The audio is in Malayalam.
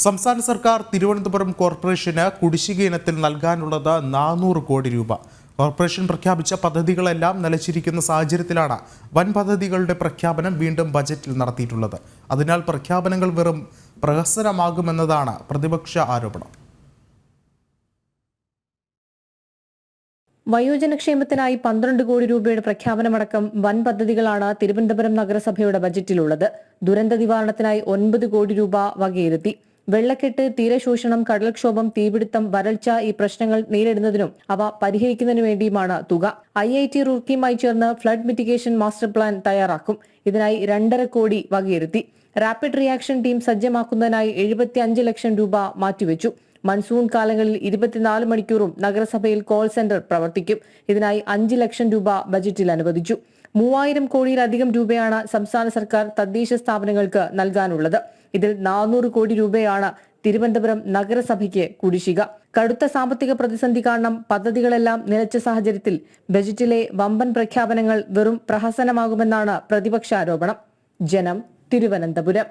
സംസ്ഥാന സർക്കാർ തിരുവനന്തപുരം കോർപ്പറേഷന് കുടിശ്ശിക ഇനത്തിൽ നൽകാനുള്ളത് 400 കോടി രൂപ. കോർപ്പറേഷൻ പ്രഖ്യാപിച്ച പദ്ധതികളെല്ലാം നിലച്ചിരിക്കുന്ന സാഹചര്യത്തിലാണ് വൻ പദ്ധതികളുടെ പ്രഖ്യാപനം വീണ്ടും ബജറ്റിൽ നടത്തിയിട്ടുള്ളത്. അതിനാൽ പ്രഖ്യാപനങ്ങൾ വെറും പ്രഹസനമാകുമെന്നതാണ് പ്രതിപക്ഷ ആരോപണം. വയോജനക്ഷേമത്തിനായി 12 കോടി രൂപയുടെ പ്രഖ്യാപനമടക്കം വൻ പദ്ധതികളാണ് തിരുവനന്തപുരം നഗരസഭയുടെ ബജറ്റിലുള്ളത്. ദുരന്ത നിവാരണത്തിനായി 9 കോടി രൂപ വകയിരുത്തി. വെള്ളക്കെട്ട്, തീരശോഷണം, കടൽക്ഷോഭം, തീപിടുത്തം, വരൾച്ച ഈ പ്രശ്നങ്ങൾ നേരിടുന്നതിനും അവ പരിഹരിക്കുന്നതിനു വേണ്ടിയുമാണ് തുക. IIT റൂർക്കിയുമായി ചേർന്ന് ഫ്ലഡ് മിറ്റിഗേഷൻ മാസ്റ്റർ പ്ലാൻ തയ്യാറാക്കും. ഇതിനായി 2.5 കോടി വകയിരുത്തി. റാപ്പിഡ് റിയാക്ഷൻ ടീം സജ്ജമാക്കുന്നതിനായി 75 ലക്ഷം രൂപ മാറ്റിവെച്ചു. മൺസൂൺ കാലങ്ങളിൽ 24 മണിക്കൂറും നഗരസഭയിൽ കോൾ സെന്റർ പ്രവർത്തിക്കും. ഇതിനായി 5 ലക്ഷം രൂപ ബജറ്റിൽ അനുവദിച്ചു. 3000 കോടിയിലധികം രൂപയാണ് സംസ്ഥാന സർക്കാർ തദ്ദേശ സ്ഥാപനങ്ങൾക്ക് നൽകാനുള്ളത്. ഇതിൽ 400 കോടി രൂപയാണ് തിരുവനന്തപുരം നഗരസഭയ്ക്ക് കുടിശ്ശിക. കടുത്ത സാമ്പത്തിക പ്രതിസന്ധി കാരണം പദ്ധതികളെല്ലാം നിലച്ച സാഹചര്യത്തിൽ ബജറ്റിലെ വമ്പൻ പ്രഖ്യാപനങ്ങൾ വെറും പ്രഹസനമാകുമെന്നാണ് പ്രതിപക്ഷ ആരോപണം. ജനം, തിരുവനന്തപുരം.